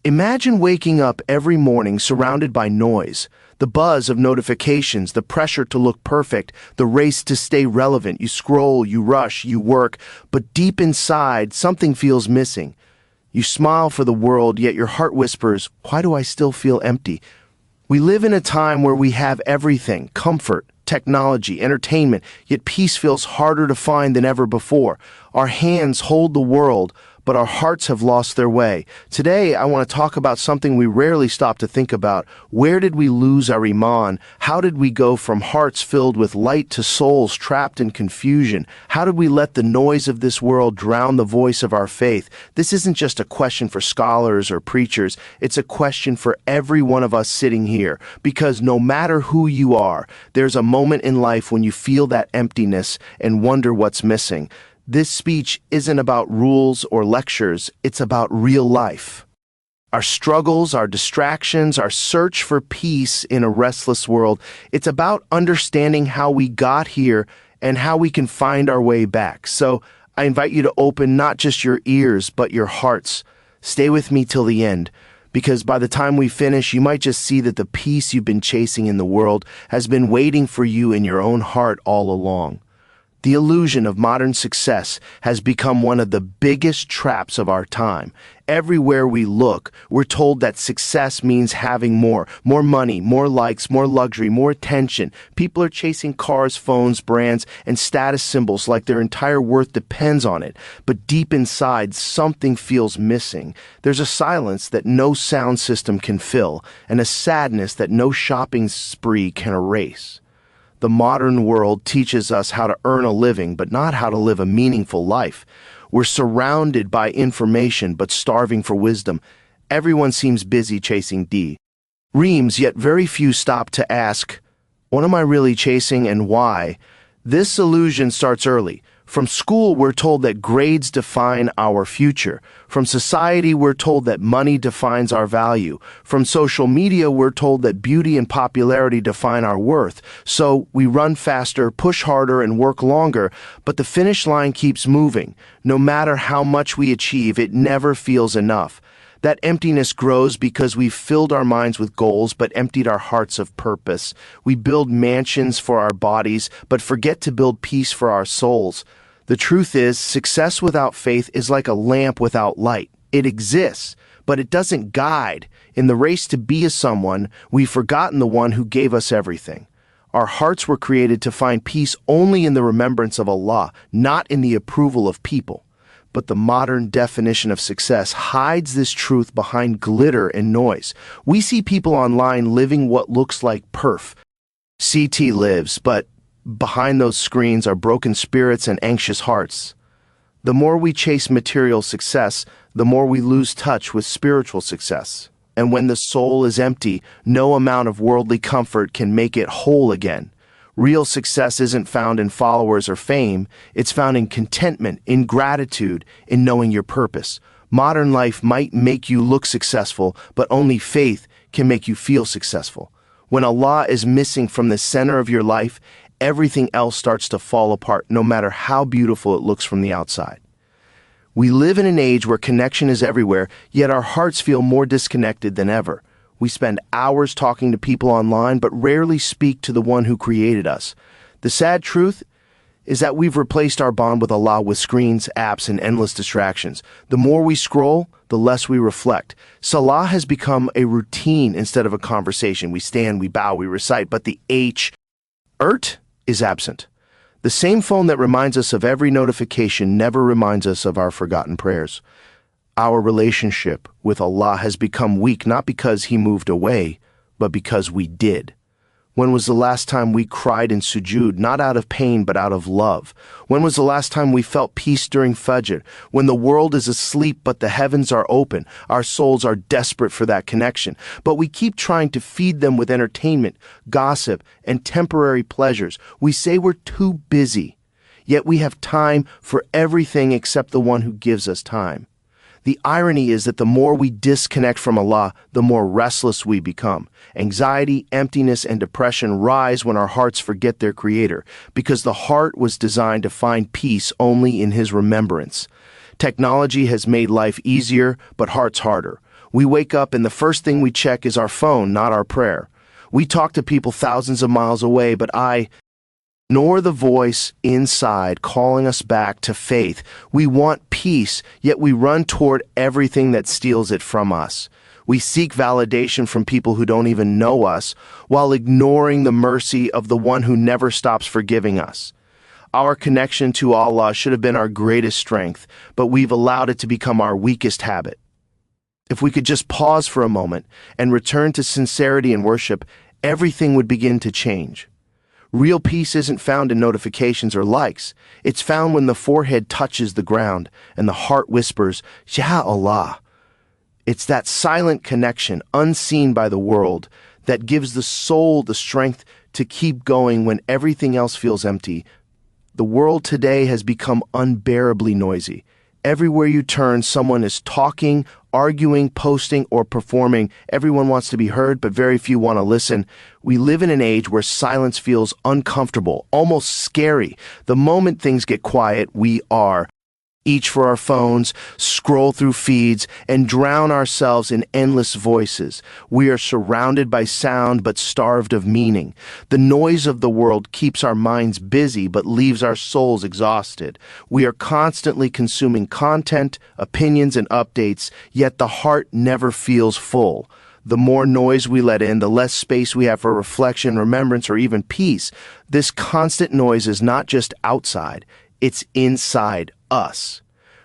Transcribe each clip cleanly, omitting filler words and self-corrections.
Imagine waking up every morning surrounded by noise, the buzz of notifications, the pressure to look perfect, the race to stay relevant. You scroll, you rush, you work, but deep inside, something feels missing. You smile for the world, yet your heart whispers, "Why do I still feel empty?" We live in a time where we have everything: comfort, technology, entertainment, yet peace feels harder to find than ever before. Our hands hold the world, but our hearts have lost their way. Today, I want to talk about something we rarely stop to think about. Where did we lose our Imaan? How did we go from hearts filled with light to souls trapped in confusion? How did we let the noise of this world drown the voice of our faith? This isn't just a question for scholars or preachers. It's a question for every one of us sitting here. Because no matter who you are, there's a moment in life when you feel that emptiness and wonder what's missing. This speech isn't about rules or lectures, it's about real life. Our struggles, our distractions, our search for peace in a restless world. It's about understanding how we got here and how we can find our way back. So I invite you to open not just your ears, but your hearts. Stay with me till the end, because by the time we finish, you might just see that the peace you've been chasing in the world has been waiting for you in your own heart all along. The illusion of modern success has become one of the biggest traps of our time. Everywhere we look, we're told that success means having more money, more likes, more luxury, more attention. People are chasing cars, phones, brands, and status symbols like their entire worth depends on it. But deep inside, something feels missing. There's a silence that no sound system can fill, and a sadness that no shopping spree can erase. The modern world teaches us how to earn a living, but not how to live a meaningful life. We're surrounded by information, but starving for wisdom. Everyone seems busy chasing dreams, yet very few stop to ask, what am I really chasing and why? This illusion starts early. From school, we're told that grades define our future. From society, we're told that money defines our value. From social media, we're told that beauty and popularity define our worth. So we run faster, push harder, and work longer, but the finish line keeps moving. No matter how much we achieve, it never feels enough. That emptiness grows because we've filled our minds with goals but emptied our hearts of purpose. We build mansions for our bodies but forget to build peace for our souls. The truth is, success without faith is like a lamp without light. It exists, but it doesn't guide. In the race to be a someone, we've forgotten the one who gave us everything. Our hearts were created to find peace only in the remembrance of Allah, not in the approval of people. But the modern definition of success hides this truth behind glitter and noise. We see people online living what looks like CT lives, but behind those screens are broken spirits and anxious hearts. The more we chase material success, the more we lose touch with spiritual success. And when the soul is empty, no amount of worldly comfort can make it whole again. Real success isn't found in followers or fame. It's found in contentment, in gratitude, in knowing your purpose. Modern life might make you look successful, but only faith can make you feel successful. When Allah is missing from the center of your life, everything else starts to fall apart, no matter how beautiful it looks from the outside. We live in an age where connection is everywhere, yet our hearts feel more disconnected than ever. We spend hours talking to people online, but rarely speak to the one who created us. The sad truth is that we've replaced our bond with Allah with screens, apps, and endless distractions. The more we scroll, the less we reflect. Salah has become a routine instead of a conversation. We stand, we bow, we recite, but the ert is absent. The same phone that reminds us of every notification never reminds us of our forgotten prayers. Our relationship with Allah has become weak not because He moved away, but because we did. When was the last time we cried in sujood, not out of pain but out of love? When was the last time we felt peace during Fajr? When the world is asleep but the heavens are open, our souls are desperate for that connection. But we keep trying to feed them with entertainment, gossip, and temporary pleasures. We say we're too busy, yet we have time for everything except the one who gives us time. The irony is that the more we disconnect from Allah, the more restless we become. Anxiety, emptiness, and depression rise when our hearts forget their Creator, because the heart was designed to find peace only in His remembrance. Technology has made life easier, but hearts harder. We wake up and the first thing we check is our phone, not our prayer. We talk to people thousands of miles away, but nor the voice inside calling us back to faith. We want peace, yet we run toward everything that steals it from us. We seek validation from people who don't even know us, while ignoring the mercy of the one who never stops forgiving us. Our connection to Allah should have been our greatest strength, but we've allowed it to become our weakest habit. If we could just pause for a moment and return to sincerity and worship, everything would begin to change. Real peace isn't found in notifications or likes. It's found when the forehead touches the ground and the heart whispers, Ya Allah. It's that silent connection, unseen by the world, that gives the soul the strength to keep going when everything else feels empty. The world today has become unbearably noisy. Everywhere you turn, someone is talking, arguing, posting, or performing. Everyone wants to be heard, but very few want to listen. We live in an age where silence feels uncomfortable, almost scary. The moment things get quiet, we reach for our phones, scroll through feeds, and drown ourselves in endless voices. We are surrounded by sound but starved of meaning. The noise of the world keeps our minds busy but leaves our souls exhausted. We are constantly consuming content, opinions, and updates, yet the heart never feels full. The more noise we let in, the less space we have for reflection, remembrance, or even peace. This constant noise is not just outside, it's inside us.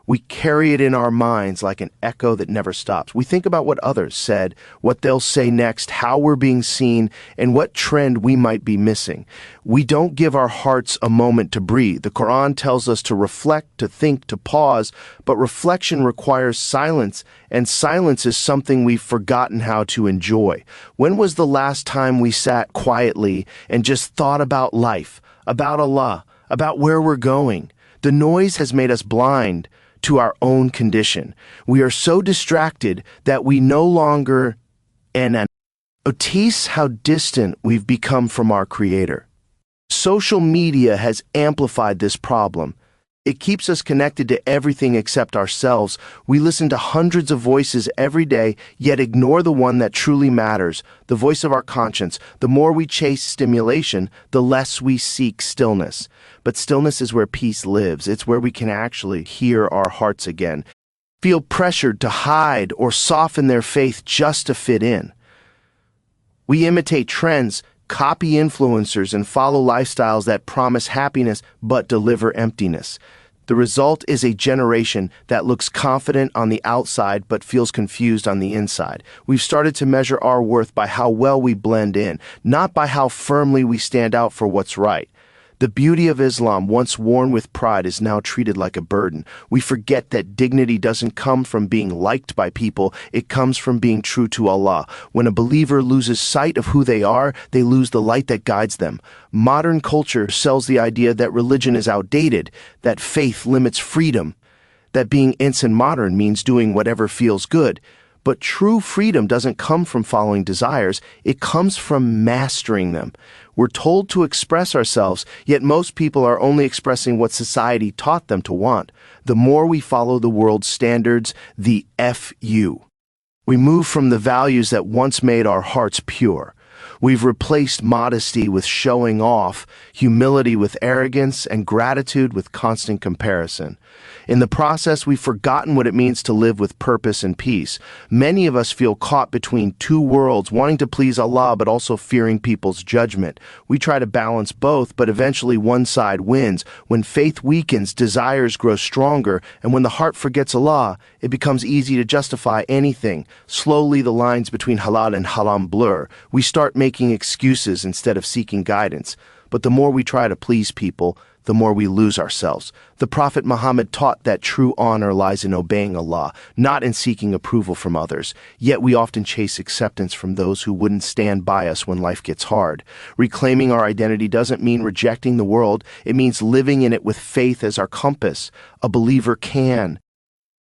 We carry it in our minds like an echo that never stops. We think about what others said, what they'll say next, how we're being seen, and what trend we might be missing. We don't give our hearts a moment to breathe. The Quran tells us to reflect, to think, to pause, but reflection requires silence, and silence is something we've forgotten how to enjoy. When was the last time we sat quietly and just thought about life, about Allah, about where we're going? The noise has made us blind to our own condition. We are so distracted that we no longer notice how distant we've become from our Creator. Social media has amplified this problem. It keeps us connected to everything except ourselves. We listen to hundreds of voices every day, yet ignore the one that truly matters, the voice of our conscience. The more we chase stimulation, the less we seek stillness. But stillness is where peace lives. It's where we can actually hear our hearts again, feel pressured to hide or soften their faith just to fit in. We imitate trends, copy influencers, and follow lifestyles that promise happiness but deliver emptiness. The result is a generation that looks confident on the outside but feels confused on the inside. We've started to measure our worth by how well we blend in, not by how firmly we stand out for what's right. The beauty of Islam, once worn with pride, is now treated like a burden. We forget that dignity doesn't come from being liked by people, it comes from being true to Allah. When a believer loses sight of who they are, they lose the light that guides them. Modern culture sells the idea that religion is outdated, that faith limits freedom, that being instant modern means doing whatever feels good. But true freedom doesn't come from following desires, it comes from mastering them. We're told to express ourselves, yet most people are only expressing what society taught them to want. The more we follow the world's standards, the FU. We move from the values that once made our hearts pure. We've replaced modesty with showing off, humility with arrogance, and gratitude with constant comparison. In the process, we've forgotten what it means to live with purpose and peace. Many of us feel caught between two worlds, wanting to please Allah but also fearing people's judgment. We try to balance both, but eventually one side wins. When faith weakens, desires grow stronger, and when the heart forgets Allah, it becomes easy to justify anything. Slowly, the lines between halal and haram blur. We start making excuses instead of seeking guidance. But the more we try to please people, the more we lose ourselves. The Prophet Muhammad taught that true honor lies in obeying Allah, not in seeking approval from others. Yet we often chase acceptance from those who wouldn't stand by us when life gets hard. Reclaiming our identity doesn't mean rejecting the world. It means living in it with faith as our compass. A believer can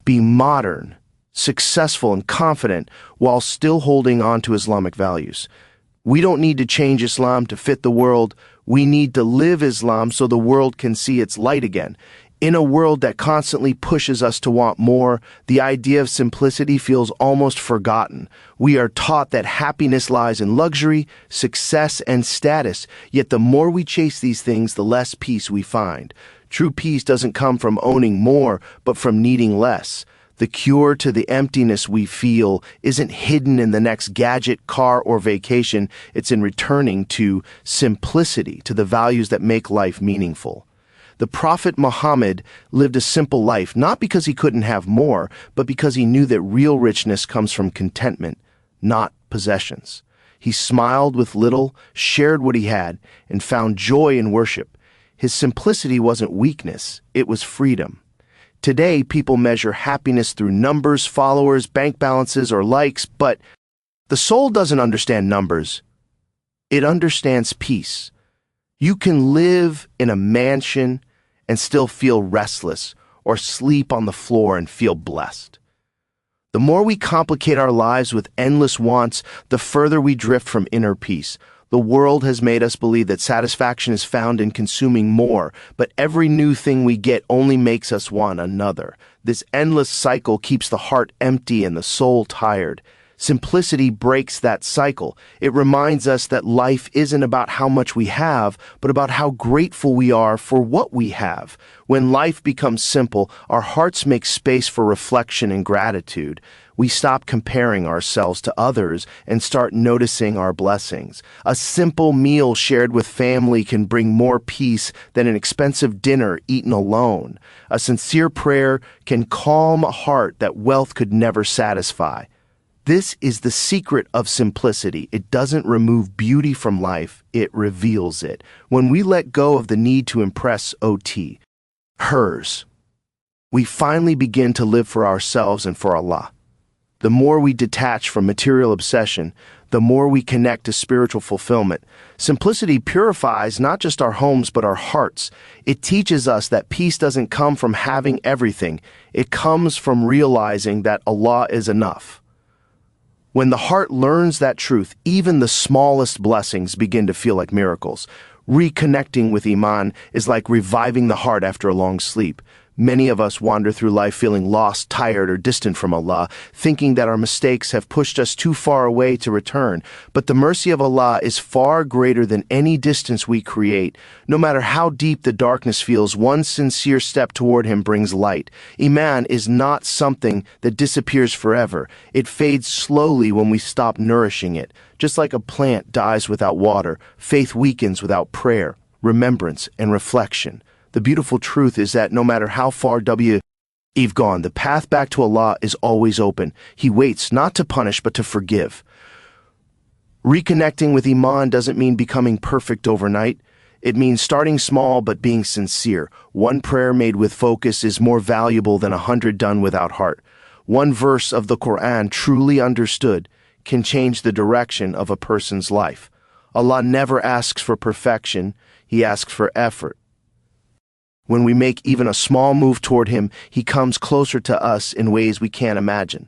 be modern, successful, and confident while still holding on to Islamic values. We don't need to change Islam to fit the world. We need to live Islam so the world can see its light again. In a world that constantly pushes us to want more, the idea of simplicity feels almost forgotten. We are taught that happiness lies in luxury, success, and status, yet the more we chase these things, the less peace we find. True peace doesn't come from owning more, but from needing less. The cure to the emptiness we feel isn't hidden in the next gadget, car, or vacation. It's in returning to simplicity, to the values that make life meaningful. The Prophet Muhammad lived a simple life, not because he couldn't have more, but because he knew that real richness comes from contentment, not possessions. He smiled with little, shared what he had, and found joy in worship. His simplicity wasn't weakness, it was freedom. Today, people measure happiness through numbers, followers, bank balances, or likes, but the soul doesn't understand numbers. It understands peace. You can live in a mansion and still feel restless, or sleep on the floor and feel blessed. The more we complicate our lives with endless wants, the further we drift from inner peace. The world has made us believe that satisfaction is found in consuming more, but every new thing we get only makes us want another. This endless cycle keeps the heart empty and the soul tired. Simplicity breaks that cycle. It reminds us that life isn't about how much we have, but about how grateful we are for what we have. When life becomes simple, our hearts make space for reflection and gratitude. We stop comparing ourselves to others and start noticing our blessings. A simple meal shared with family can bring more peace than an expensive dinner eaten alone. A sincere prayer can calm a heart that wealth could never satisfy. This is the secret of simplicity. It doesn't remove beauty from life, it reveals it. When we let go of the need to impress hers, we finally begin to live for ourselves and for Allah. The more we detach from material obsession, the more we connect to spiritual fulfillment. Simplicity purifies not just our homes but our hearts. It teaches us that peace doesn't come from having everything. It comes from realizing that Allah is enough. When the heart learns that truth, even the smallest blessings begin to feel like miracles. Reconnecting with Imaan is like reviving the heart after a long sleep. Many of us wander through life feeling lost, tired, or distant from Allah, thinking that our mistakes have pushed us too far away to return. But the mercy of Allah is far greater than any distance we create. No matter how deep the darkness feels, one sincere step toward Him brings light. Imaan is not something that disappears forever. It fades slowly when we stop nourishing it. Just like a plant dies without water, faith weakens without prayer, remembrance, and reflection. The beautiful truth is that no matter how far we've gone, the path back to Allah is always open. He waits not to punish but to forgive. Reconnecting with Imaan doesn't mean becoming perfect overnight. It means starting small but being sincere. One prayer made with focus is more valuable than 100 done without heart. One verse of the Quran truly understood can change the direction of a person's life. Allah never asks for perfection, He asks for effort. When we make even a small move toward Him, He comes closer to us in ways we can't imagine.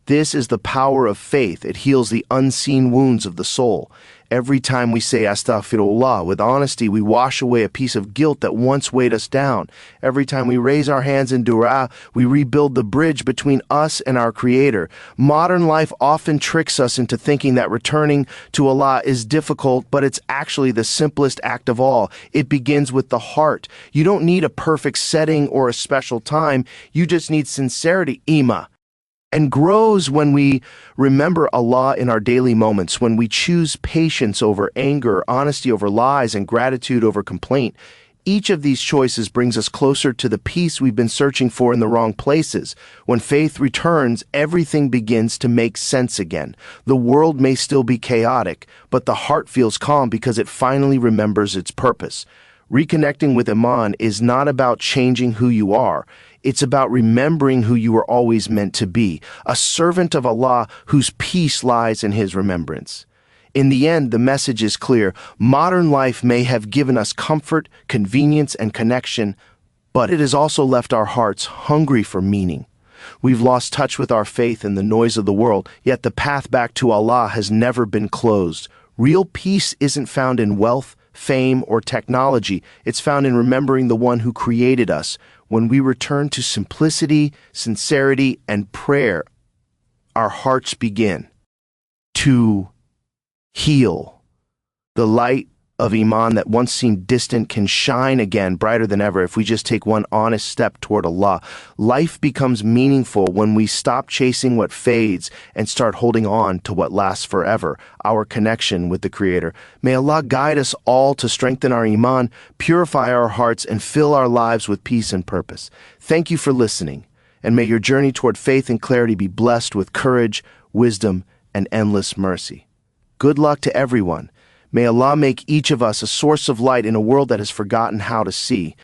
This is the power of faith. It heals the unseen wounds of the soul. Every time we say Astaghfirullah with honesty, we wash away a piece of guilt that once weighed us down. Every time we raise our hands in dua, we rebuild the bridge between us and our Creator. Modern life often tricks us into thinking that returning to Allah is difficult, but it's actually the simplest act of all. It begins with the heart. You don't need a perfect setting or a special time. You just need sincerity, Imaan. And grows when we remember Allah in our daily moments, when we choose patience over anger, honesty over lies, and gratitude over complaint. Each of these choices brings us closer to the peace we've been searching for in the wrong places. When faith returns, everything begins to make sense again. The world may still be chaotic, but the heart feels calm because it finally remembers its purpose. Reconnecting with Imaan is not about changing who you are. It's about remembering who you were always meant to be, a servant of Allah whose peace lies in His remembrance. In the end, the message is clear. Modern life may have given us comfort, convenience, and connection, but it has also left our hearts hungry for meaning. We've lost touch with our faith in the noise of the world, yet the path back to Allah has never been closed. Real peace isn't found in wealth, fame, or technology. It's found in remembering the one who created us. When we return to simplicity, sincerity, and prayer, our hearts begin to heal. The light of Imaan that once seemed distant can shine again brighter than ever if we just take one honest step toward Allah. Life becomes meaningful when we stop chasing what fades and start holding on to what lasts forever, our connection with the Creator. May Allah guide us all to strengthen our Imaan, purify our hearts, and fill our lives with peace and purpose. Thank you for listening, and may your journey toward faith and clarity be blessed with courage, wisdom, and endless mercy. Good luck to everyone. May Allah make each of us a source of light in a world that has forgotten how to see.